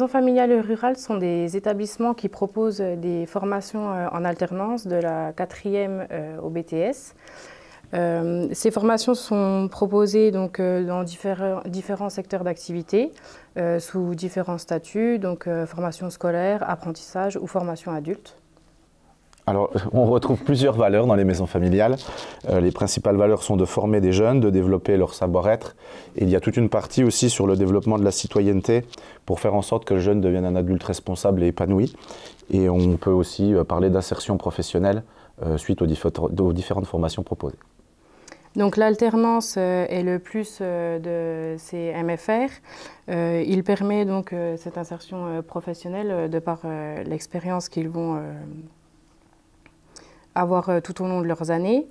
maisons familiales rurales sont des établissements qui proposent des formations en alternance de la 4e au BTS. Ces formations sont proposées donc, dans différents secteurs d'activité, sous différents statuts, donc formation scolaire, apprentissage ou formation adulte. Alors, on retrouve plusieurs valeurs dans les maisons familiales. Les principales valeurs sont de former des jeunes, de développer leur savoir-être. Et il y a toute une partie aussi sur le développement de la citoyenneté pour faire en sorte que le jeune devienne un adulte responsable et épanoui. Et on peut aussi parler d'insertion professionnelle suite aux différentes formations proposées. Donc l'alternance est le plus de ces MFR. Il permet donc cette insertion professionnelle de par l'expérience qu'ils vont avoir tout au long de leurs années.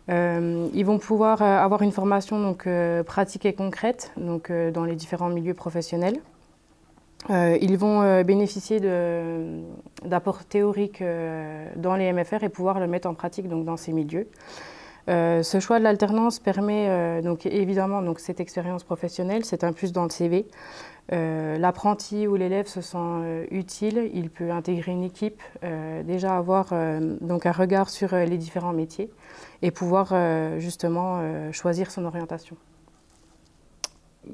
Ils vont pouvoir avoir une formation donc, pratique et concrète donc, dans les différents milieux professionnels. Ils vont bénéficier d'apports théoriques dans les MFR et pouvoir le mettre en pratique donc, dans ces milieux. Ce choix de l'alternance permet donc, évidemment donc, cette expérience professionnelle, c'est un plus dans le CV. L'apprenti ou l'élève se sent utile, il peut intégrer une équipe, déjà avoir donc un regard sur les différents métiers et pouvoir justement choisir son orientation.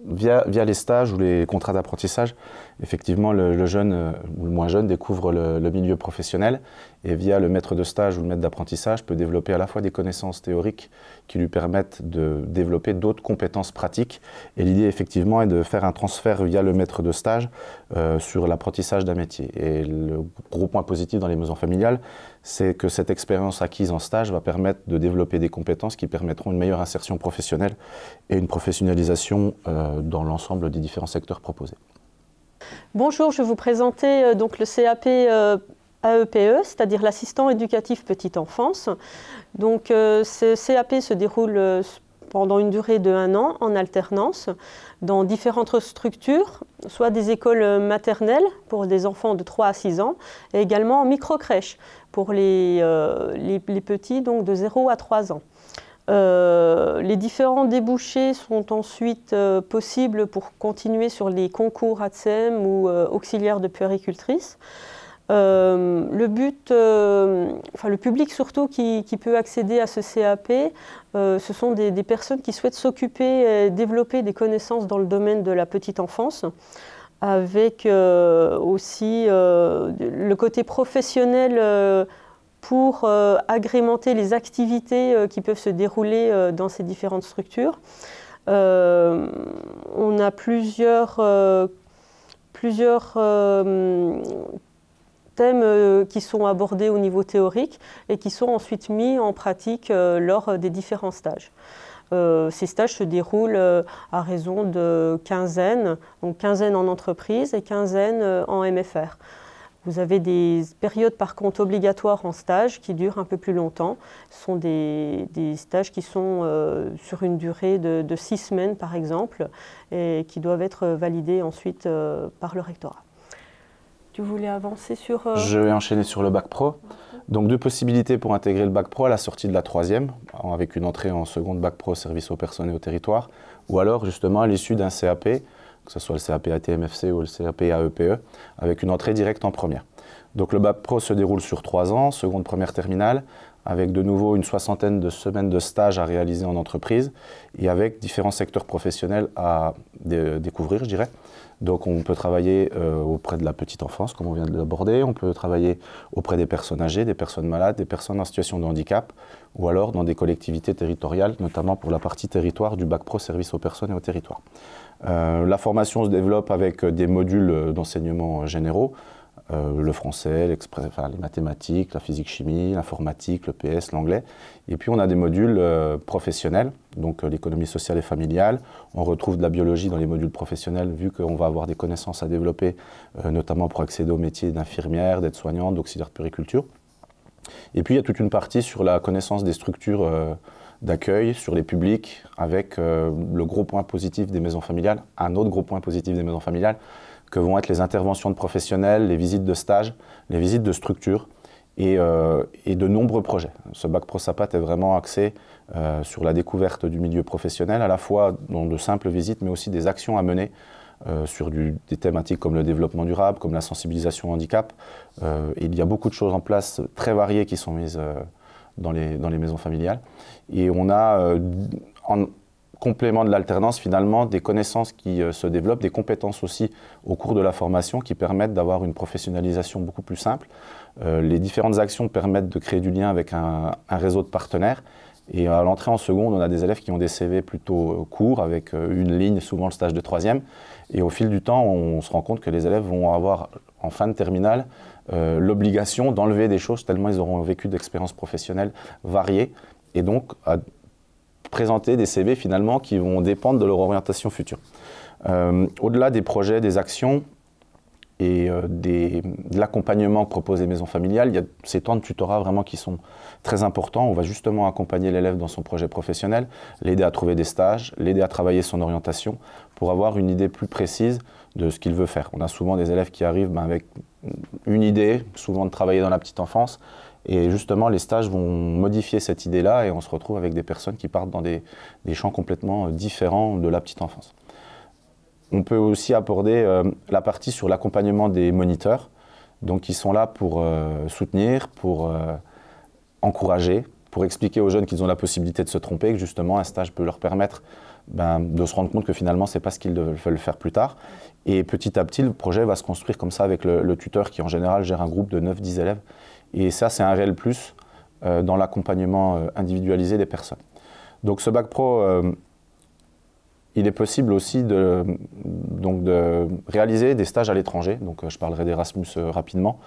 Via les stages ou les contrats d'apprentissage, effectivement, le jeune ou le moins jeune découvre le milieu professionnel et via le maître de stage ou le maître d'apprentissage peut développer à la fois des connaissances théoriques qui lui permettent de développer d'autres compétences pratiques. Et l'idée, effectivement, est de faire un transfert via le maître de stage sur l'apprentissage d'un métier. Et le gros point positif dans les maisons familiales, c'est que cette expérience acquise en stage va permettre de développer des compétences qui permettront une meilleure insertion professionnelle et une professionnalisation dans l'ensemble des différents secteurs proposés. Bonjour, je vais vous présenter donc le CAP AEPE, c'est-à-dire l'assistant éducatif petite enfance. Donc ce CAP se déroule pendant une durée de 1 an en alternance dans différentes structures, soit des écoles maternelles pour des enfants de 3 à 6 ans et également en micro-crèche pour les petits donc de 0 à 3 ans. Les différents débouchés sont ensuite possibles pour continuer sur les concours ATSEM ou auxiliaires de puéricultrice. Le public surtout qui peut accéder à ce CAP, ce sont des personnes qui souhaitent s'occuper et développer des connaissances dans le domaine de la petite enfance, avec aussi le côté professionnel pour agrémenter les activités qui peuvent se dérouler dans ces différentes structures. On a plusieurs thèmes qui sont abordés au niveau théorique et qui sont ensuite mis en pratique lors des différents stages. Ces stages se déroulent à raison de quinzaines, donc quinzaine en entreprise et quinzaine en MFR. Vous avez des périodes par contre obligatoires en stage qui durent un peu plus longtemps. Ce sont des stages qui sont sur une durée de 6 semaines par exemple et qui doivent être validés ensuite par le rectorat. Tu voulais avancer sur… Je vais enchaîner sur le bac pro. Donc 2 possibilités pour intégrer le bac pro à la sortie de la 3e, avec une entrée en seconde bac pro service aux personnes et au territoire, ou alors justement à l'issue d'un CAP, que ce soit le CAP ATMFC ou le CAP AEPE, avec une entrée directe en première. Donc le bac pro se déroule sur 3 ans, seconde, première, terminale, avec de nouveau une 60aine de semaines de stage à réaliser en entreprise et avec différents secteurs professionnels à découvrir, je dirais. Donc on peut travailler auprès de la petite enfance, comme on vient de l'aborder, on peut travailler auprès des personnes âgées, des personnes malades, des personnes en situation de handicap, ou alors dans des collectivités territoriales, notamment pour la partie territoire du bac pro service aux personnes et au territoire. La formation se développe avec des modules d'enseignement généraux, le français, les mathématiques, la physique-chimie, l'informatique, le PS, l'anglais. Et puis on a des modules professionnels, donc l'économie sociale et familiale. On retrouve de la biologie dans les modules professionnels, vu qu'on va avoir des connaissances à développer, notamment pour accéder au métier d'infirmière, d'aide-soignante, d'auxiliaire de puériculture. Et puis il y a toute une partie sur la connaissance des structures d'accueil, sur les publics, avec le gros point positif des maisons familiales, un autre gros point positif des maisons familiales, que vont être les interventions de professionnels, les visites de stage, les visites de structures et de nombreux projets. Ce bac pro SAPAT est vraiment axé sur la découverte du milieu professionnel, à la fois dans de simples visites, mais aussi des actions à mener sur des thématiques comme le développement durable, comme la sensibilisation au handicap. Il y a beaucoup de choses en place très variées qui sont mises dans les maisons familiales. Et on a, en complément de l'alternance, finalement, des connaissances qui se développent, des compétences aussi au cours de la formation qui permettent d'avoir une professionnalisation beaucoup plus simple. Les différentes actions permettent de créer du lien avec un réseau de partenaires. Et à l'entrée en seconde, on a des élèves qui ont des CV plutôt courts, avec une ligne, souvent le stage de troisième. Et au fil du temps, on se rend compte que les élèves vont avoir, en fin de terminale, l'obligation d'enlever des choses tellement ils auront vécu d'expériences professionnelles variées. Et donc, à présenter des CV finalement qui vont dépendre de leur orientation future. Au-delà des projets, des actions et de l'accompagnement que proposent les maisons familiales, il y a ces temps de tutorat vraiment qui sont très importants. On va justement accompagner l'élève dans son projet professionnel, l'aider à trouver des stages, l'aider à travailler son orientation pour avoir une idée plus précise de ce qu'il veut faire. On a souvent des élèves qui arrivent avec une idée, souvent de travailler dans la petite enfance, et justement les stages vont modifier cette idée-là et on se retrouve avec des personnes qui partent dans des champs complètement différents de la petite enfance. On peut aussi aborder la partie sur l'accompagnement des moniteurs, donc qui sont là pour soutenir, pour encourager, pour expliquer aux jeunes qu'ils ont la possibilité de se tromper, que justement un stage peut leur permettre de se rendre compte que finalement ce n'est pas ce qu'ils veulent faire plus tard. Et petit à petit, le projet va se construire comme ça avec le tuteur qui en général gère un groupe de 9-10 élèves. Et ça, c'est un réel plus dans l'accompagnement individualisé des personnes. Donc ce bac pro, il est possible aussi de réaliser des stages à l'étranger. Donc je parlerai d'Erasmus rapidement.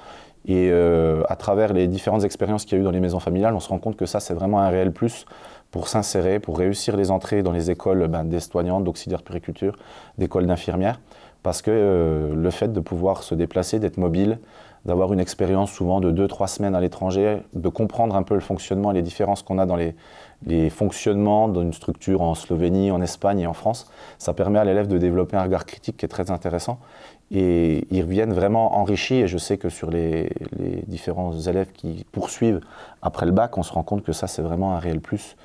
Et à travers les différentes expériences qu'il y a eu dans les maisons familiales, on se rend compte que ça, c'est vraiment un réel plus pour s'insérer, pour réussir les entrées dans les écoles d'aides-soignantes, d'auxiliaires de puériculture, d'écoles d'infirmières. Parce que le fait de pouvoir se déplacer, d'être mobile, d'avoir une expérience souvent de 2-3 semaines à l'étranger, de comprendre un peu le fonctionnement et les différences qu'on a dans les fonctionnements d'une structure en Slovénie, en Espagne et en France, ça permet à l'élève de développer un regard critique qui est très intéressant. Et ils reviennent vraiment enrichis, et je sais que sur les différents élèves qui poursuivent après le bac, on se rend compte que ça c'est vraiment un réel plus,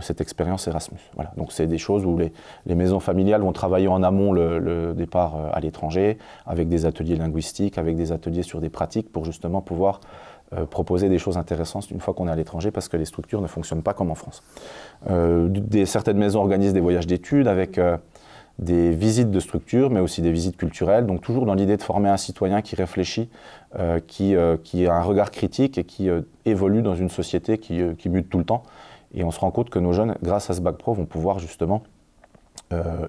cette expérience Erasmus. Voilà. Donc c'est des choses où les maisons familiales vont travailler en amont le départ à l'étranger, avec des ateliers linguistiques, avec des ateliers sur des pratiques, pour justement pouvoir proposer des choses intéressantes une fois qu'on est à l'étranger, parce que les structures ne fonctionnent pas comme en France. Certaines maisons organisent des voyages d'études avec des visites de structures, mais aussi des visites culturelles, donc toujours dans l'idée de former un citoyen qui réfléchit, qui a un regard critique et qui évolue dans une société qui mute tout le temps. Et on se rend compte que nos jeunes, grâce à ce bac pro, vont pouvoir justement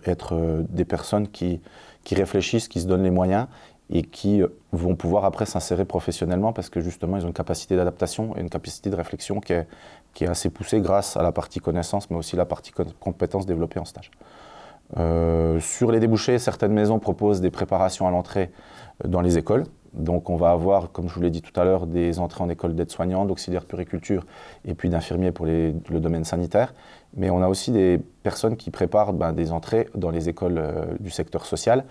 être des personnes qui réfléchissent, qui se donnent les moyens et qui vont pouvoir après s'insérer professionnellement parce que justement ils ont une capacité d'adaptation et une capacité de réflexion qui est assez poussée grâce à la partie connaissance mais aussi la partie compétences développées en stage. Sur les débouchés, certaines maisons proposent des préparations à l'entrée dans les écoles. Donc on va avoir, comme je vous l'ai dit tout à l'heure, des entrées en école d'aide-soignants, d'auxiliaires de puériculture et puis d'infirmiers pour le domaine sanitaire. Mais on a aussi des personnes qui préparent des entrées dans les écoles du secteur social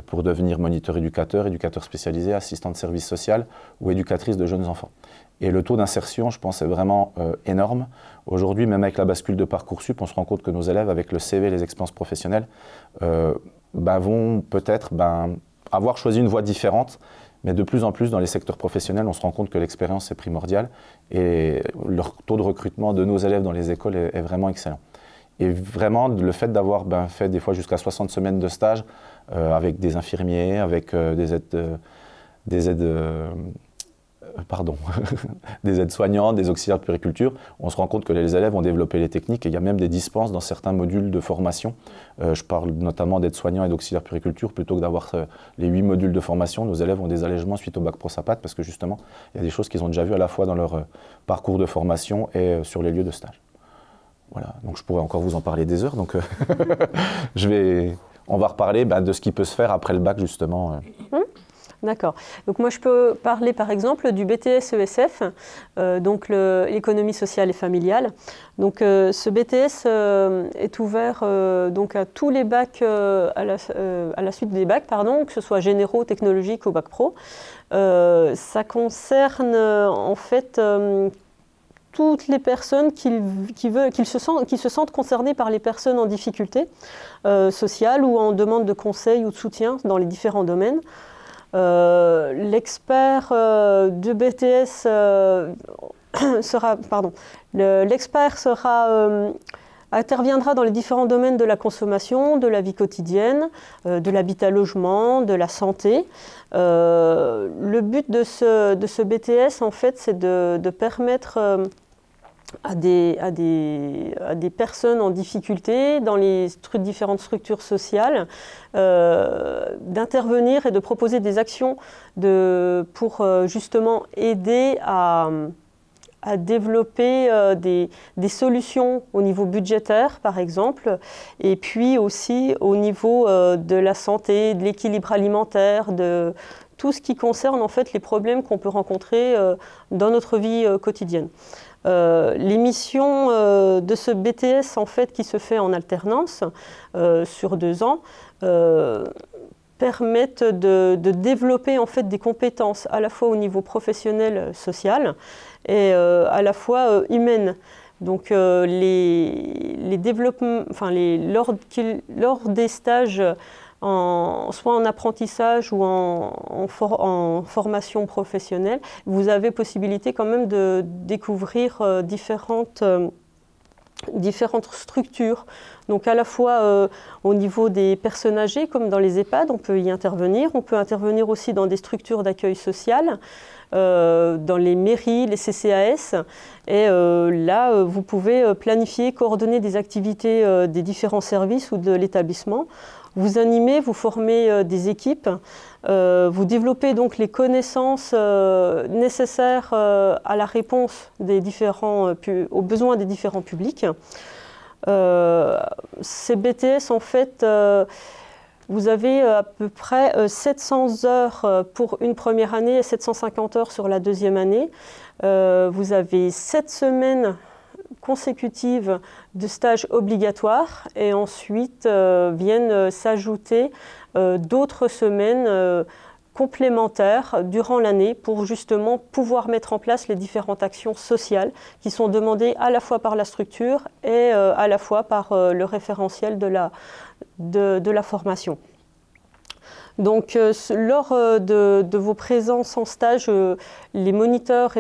pour devenir moniteur éducateur, éducateur spécialisé, assistant de service social ou éducatrice de jeunes enfants. Et le taux d'insertion, je pense, est vraiment énorme. Aujourd'hui, même avec la bascule de Parcoursup, on se rend compte que nos élèves, avec le CV et les expériences professionnelles, vont peut-être avoir choisi une voie différente. Mais de plus en plus, dans les secteurs professionnels, on se rend compte que l'expérience est primordiale et le taux de recrutement de nos élèves dans les écoles est vraiment excellent. Et vraiment, le fait d'avoir fait des fois jusqu'à 60 semaines de stage avec des infirmiers, avec des aides-soignants, des auxiliaires de puériculture, on se rend compte que les élèves ont développé les techniques et il y a même des dispenses dans certains modules de formation. Je parle notamment d'aides-soignants et d'auxiliaires de puériculture. Plutôt que d'avoir les 8 modules de formation, nos élèves ont des allègements suite au bac pro SAPAT parce que justement, il y a des choses qu'ils ont déjà vues à la fois dans leur parcours de formation et sur les lieux de stage. Voilà, donc je pourrais encore vous en parler des heures, donc on va reparler de ce qui peut se faire après le bac justement. D'accord. Donc moi je peux parler par exemple du BTS ESF, donc l'économie sociale et familiale. Donc ce BTS est ouvert donc à tous les bacs, à la suite des bacs, que ce soit généraux, technologiques ou bac pro. Ça concerne en fait toutes les personnes qui se sentent concernées par les personnes en difficulté sociale ou en demande de conseil ou de soutien dans les différents domaines. L'expert de BTS interviendra dans les différents domaines de la consommation, de la vie quotidienne, de l'habitat-logement, de la santé. Le but de ce BTS, en fait, c'est de permettre à des personnes en difficulté dans les différentes structures sociales d'intervenir et de proposer des actions pour justement aider à développer des solutions au niveau budgétaire, par exemple, et puis aussi au niveau de la santé, de l'équilibre alimentaire, de tout ce qui concerne en fait les problèmes qu'on peut rencontrer dans notre vie quotidienne. Les missions de ce BTS en fait, qui se fait en alternance sur 2 ans permettent de développer en fait, des compétences à la fois au niveau professionnel, social et à la fois humaine. Donc les développements, lors des stages, soit en apprentissage ou en formation professionnelle, vous avez possibilité quand même de découvrir différentes structures. Donc à la fois au niveau des personnes âgées, comme dans les EHPAD, on peut y intervenir. On peut intervenir aussi dans des structures d'accueil social, dans les mairies, les CCAS. Et là, vous pouvez planifier, coordonner des activités des différents services ou de l'établissement. Vous animez, vous formez des équipes, vous développez donc les connaissances nécessaires à la réponse aux besoins des différents publics. Ces BTS, en fait, vous avez à peu près 700 heures pour une première année et 750 heures sur la deuxième année. Vous avez 7 semaines consécutives de stages obligatoires et ensuite viennent s'ajouter d'autres semaines complémentaires durant l'année pour justement pouvoir mettre en place les différentes actions sociales qui sont demandées à la fois par la structure et à la fois par le référentiel de la formation. Donc, lors de vos présences en stage, les moniteurs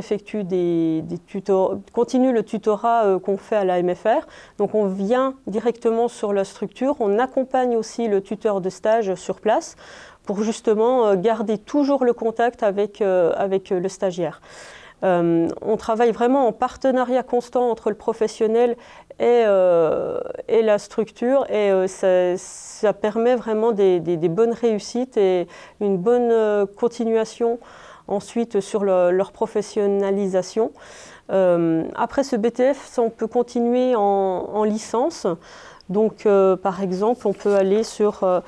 continuent le tutorat qu'on fait à la MFR. Donc, on vient directement sur la structure. On accompagne aussi le tuteur de stage sur place pour justement garder toujours le contact avec le stagiaire. On travaille vraiment en partenariat constant entre le professionnel et la structure et ça permet vraiment des bonnes réussites et une bonne continuation ensuite sur leur professionnalisation. Après ce BTS, on peut continuer en licence. Donc par exemple, on peut aller sur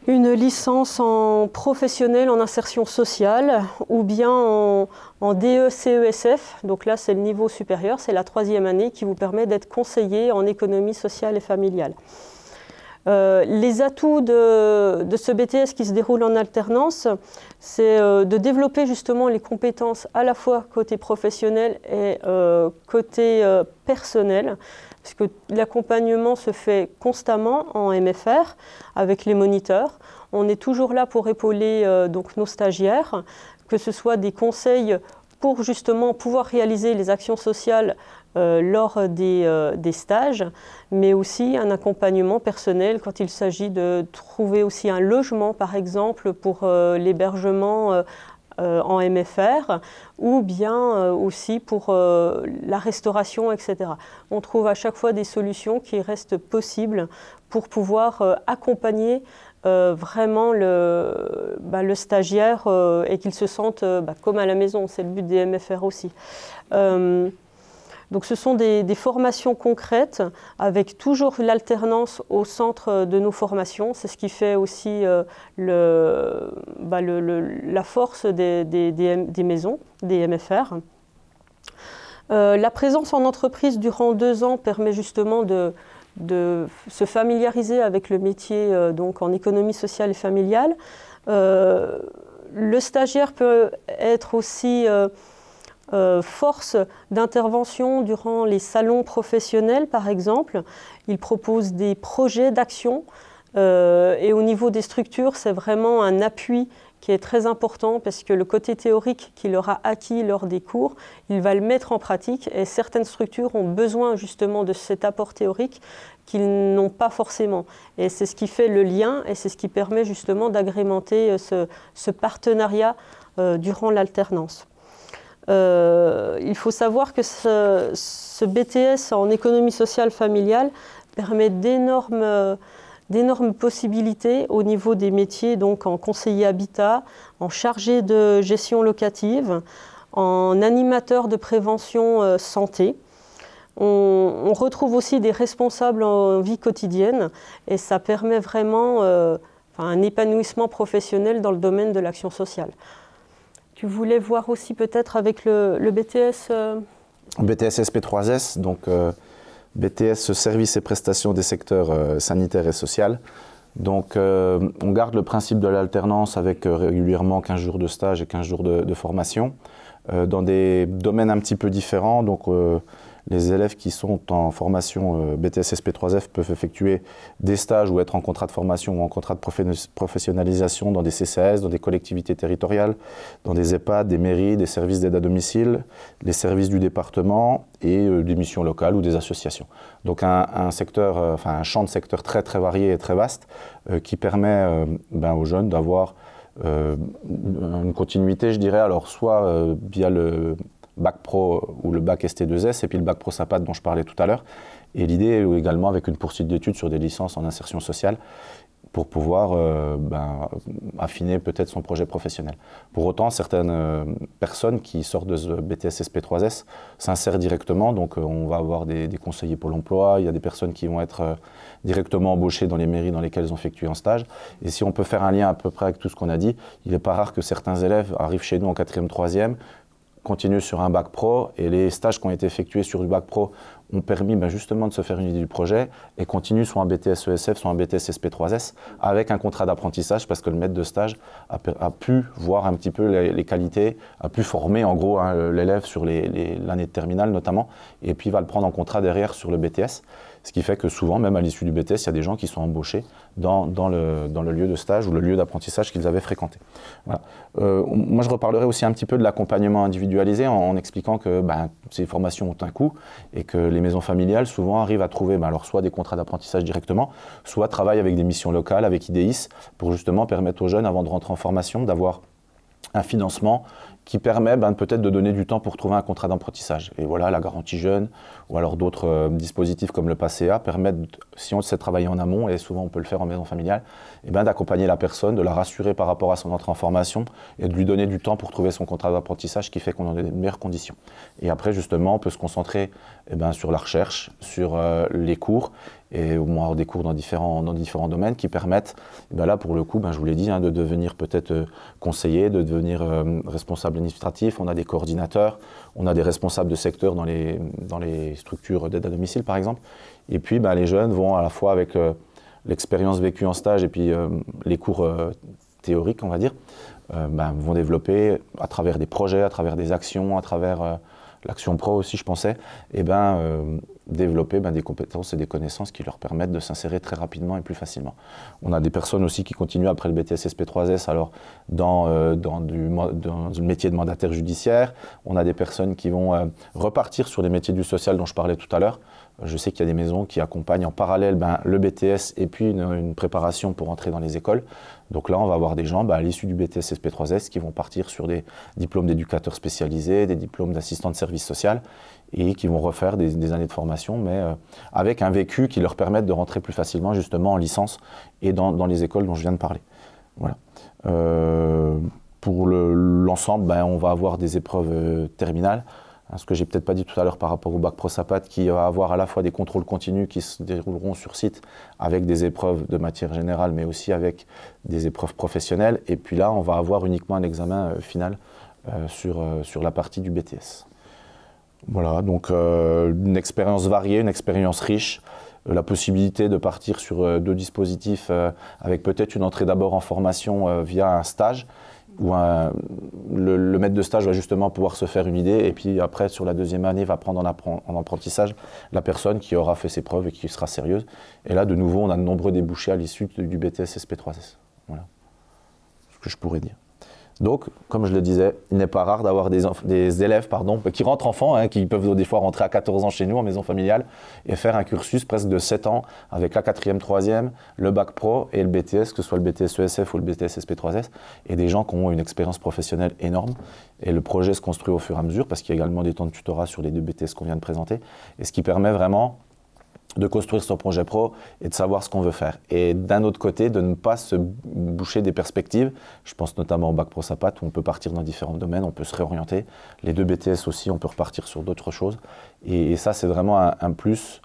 une licence en professionnel en insertion sociale ou bien en DE-CESF. Donc là, c'est le niveau supérieur, c'est la 3e année qui vous permet d'être conseiller en économie sociale et familiale. Les atouts de ce BTS qui se déroule en alternance, c'est de développer justement les compétences à la fois côté professionnel et côté personnel. Parce que l'accompagnement se fait constamment en MFR avec les moniteurs. On est toujours là pour épauler donc nos stagiaires, que ce soit des conseils pour justement pouvoir réaliser les actions sociales lors des stages, mais aussi un accompagnement personnel quand il s'agit de trouver aussi un logement, par exemple, pour l'hébergement en MFR, ou bien aussi pour la restauration, etc. On trouve à chaque fois des solutions qui restent possibles pour pouvoir accompagner vraiment le stagiaire et qu'il se sente comme à la maison. C'est le but des MFR aussi. Donc ce sont des formations concrètes avec toujours l'alternance au centre de nos formations. C'est ce qui fait aussi la force des maisons, des MFR. La présence en entreprise durant 2 ans permet justement de se familiariser avec le métier donc en économie sociale et familiale. Le stagiaire peut être aussi force d'intervention durant les salons professionnels, par exemple. Ils proposent des projets d'action et au niveau des structures, c'est vraiment un appui qui est très important parce que le côté théorique qu'il aura acquis lors des cours, il va le mettre en pratique et certaines structures ont besoin justement de cet apport théorique qu'ils n'ont pas forcément. Et c'est ce qui fait le lien et c'est ce qui permet justement d'agrémenter ce partenariat durant l'alternance. Il faut savoir que ce BTS en économie sociale familiale permet d'énormes possibilités au niveau des métiers, donc en conseiller habitat, en chargé de gestion locative, en animateur de prévention santé. On retrouve aussi des responsables en vie quotidienne et ça permet vraiment un épanouissement professionnel dans le domaine de l'action sociale. Tu voulais voir aussi peut-être avec le BTS BTS SP3S, donc BTS Services et prestations des secteurs sanitaires et social. Donc on garde le principe de l'alternance avec régulièrement 15 jours de stage et 15 jours de formation dans des domaines un petit peu différents. Donc les élèves qui sont en formation BTS SP3F peuvent effectuer des stages ou être en contrat de formation ou en contrat de professionnalisation dans des CCAS, dans des collectivités territoriales, dans des EHPAD, des mairies, des services d'aide à domicile, les services du département et des missions locales ou des associations. Donc un champ de secteurs très très varié et très vaste qui permet aux jeunes d'avoir une continuité, je dirais, alors soit via le bac pro ou le bac ST2S et puis le bac pro SAPAT dont je parlais tout à l'heure. Et l'idée est également avec une poursuite d'études sur des licences en insertion sociale pour pouvoir affiner peut-être son projet professionnel. Pour autant, certaines personnes qui sortent de ce BTS SP3S s'insèrent directement, donc on va avoir des conseillers Pôle emploi, il y a des personnes qui vont être directement embauchées dans les mairies dans lesquelles ils ont effectué un stage. Et si on peut faire un lien à peu près avec tout ce qu'on a dit, il n'est pas rare que certains élèves arrivent chez nous en 4e, 3e, continuent sur un bac pro et les stages qui ont été effectués sur le bac pro ont permis justement de se faire une idée du projet et continuent soit un BTS ESF, soit un BTS SP3S avec un contrat d'apprentissage parce que le maître de stage a pu voir un petit peu les qualités, a pu former en gros l'élève sur l'année de terminale notamment et puis va le prendre en contrat derrière sur le BTS. Ce qui fait que souvent, même à l'issue du BTS, il y a des gens qui sont embauchés dans le lieu de stage ou le lieu d'apprentissage qu'ils avaient fréquenté. Voilà. Moi, je reparlerai aussi un petit peu de l'accompagnement individualisé en expliquant que ces formations ont un coût et que les maisons familiales souvent arrivent à trouver alors soit des contrats d'apprentissage directement, soit travaillent avec des missions locales, avec IDEIS, pour justement permettre aux jeunes, avant de rentrer en formation, d'avoir un financement qui permet peut-être de donner du temps pour trouver un contrat d'apprentissage. Et voilà, la garantie jeune ou alors d'autres dispositifs comme le PACA permettent, si on sait travailler en amont, et souvent on peut le faire en maison familiale, d'accompagner la personne, de la rassurer par rapport à son entrée en formation et de lui donner du temps pour trouver son contrat d'apprentissage qui fait qu'on en ait de meilleures conditions. Et après, justement, on peut se concentrer sur la recherche, sur les cours, et au moins des cours dans différents domaines qui permettent, là pour le coup, je vous l'ai dit, de devenir peut-être conseiller, de devenir responsable administratif. On a des coordinateurs, on a des responsables de secteur dans les structures d'aide à domicile par exemple. Et puis les jeunes vont à la fois avec l'expérience vécue en stage et puis les cours théoriques, on va dire, vont développer à travers des projets, à travers des actions, à travers l'action pro aussi je pensais, développer des compétences et des connaissances qui leur permettent de s'insérer très rapidement et plus facilement. On a des personnes aussi qui continuent après le BTS SP3S alors dans le métier de mandataire judiciaire. On a des personnes qui vont repartir sur les métiers du social dont je parlais tout à l'heure. Je sais qu'il y a des maisons qui accompagnent en parallèle le BTS et puis une préparation pour entrer dans les écoles. Donc là, on va avoir des gens à l'issue du BTS SP3S qui vont partir sur des diplômes d'éducateurs spécialisés, des diplômes d'assistants de service social et qui vont refaire des années de formation, mais avec un vécu qui leur permette de rentrer plus facilement justement en licence et dans les écoles dont je viens de parler. Voilà. Pour l'ensemble, on va avoir des épreuves terminales. Ce que j'ai peut-être pas dit tout à l'heure par rapport au bac pro SAPAT, qui va avoir à la fois des contrôles continus qui se dérouleront sur site avec des épreuves de matière générale, mais aussi avec des épreuves professionnelles. Et puis là, on va avoir uniquement un examen final sur la partie du BTS. Voilà, donc une expérience variée, une expérience riche, la possibilité de partir sur 2 dispositifs avec peut-être une entrée d'abord en formation via un stage, où le maître de stage va justement pouvoir se faire une idée et puis après, sur la deuxième année, va prendre en apprentissage la personne qui aura fait ses preuves et qui sera sérieuse. Et là, de nouveau, on a de nombreux débouchés à l'issue du BTS SP3S. Voilà ce que je pourrais dire. Donc, comme je le disais, il n'est pas rare d'avoir des élèves qui rentrent enfants, hein, qui peuvent des fois rentrer à 14 ans chez nous en maison familiale et faire un cursus presque de 7 ans avec la 4e, 3e, le bac pro et le BTS, que ce soit le BTS ESF ou le BTS SP3S, et des gens qui ont une expérience professionnelle énorme. Et le projet se construit au fur et à mesure parce qu'il y a également des temps de tutorat sur les 2 BTS qu'on vient de présenter, et ce qui permet vraiment de construire son projet pro et de savoir ce qu'on veut faire. Et d'un autre côté, de ne pas se boucher des perspectives. Je pense notamment au bac pro SAPAT où on peut partir dans différents domaines, on peut se réorienter. Les 2 BTS aussi, on peut repartir sur d'autres choses. Et ça, c'est vraiment un plus,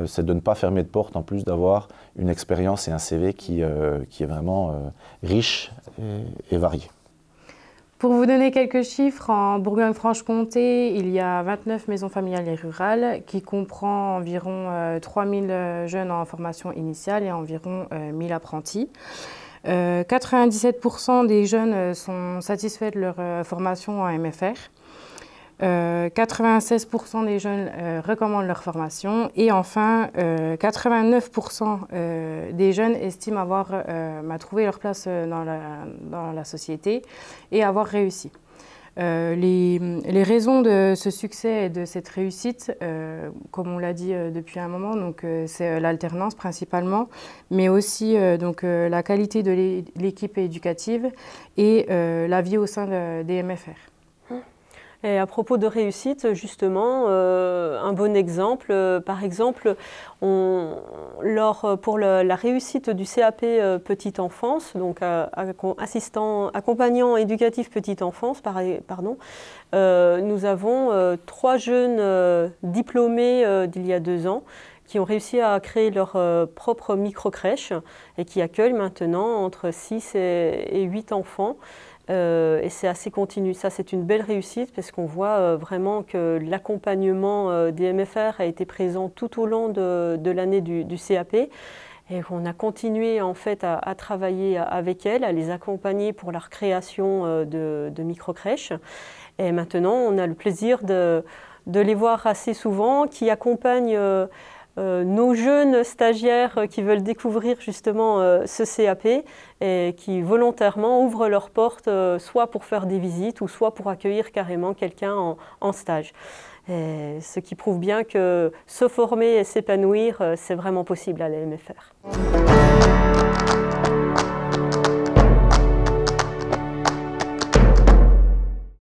c'est de ne pas fermer de porte, en plus d'avoir une expérience et un CV qui est vraiment riche et varié. Pour vous donner quelques chiffres, en Bourgogne-Franche-Comté, il y a 29 maisons familiales et rurales qui comprend environ 3000 jeunes en formation initiale et environ 1000 apprentis. 97% des jeunes sont satisfaits de leur formation en MFR. 96% des jeunes recommandent leur formation et enfin 89% des jeunes estiment avoir trouvé leur place dans la société et avoir réussi. Les raisons de ce succès et de cette réussite, comme on l'a dit depuis un moment, c'est l'alternance principalement, mais aussi la qualité de l'équipe éducative et la vie au sein des MFR. Et à propos de réussite, justement, un bon exemple, par exemple, pour la réussite du CAP Petite Enfance, donc accompagnant éducatif Petite Enfance, nous avons 3 jeunes diplômés d'il y a 2 ans qui ont réussi à créer leur propre micro-crèche et qui accueillent maintenant entre 6 et 8 enfants. Et c'est assez continu. Ça, c'est une belle réussite parce qu'on voit vraiment que l'accompagnement des MFR a été présent tout au long de l'année du CAP et qu'on a continué en fait à travailler avec elles, à les accompagner pour leur création de micro-crèches. Et maintenant, on a le plaisir de les voir assez souvent, qui accompagnent nos jeunes stagiaires qui veulent découvrir justement ce CAP et qui volontairement ouvrent leurs portes soit pour faire des visites ou soit pour accueillir carrément quelqu'un en stage. Et ce qui prouve bien que se former et s'épanouir, c'est vraiment possible à la MFR.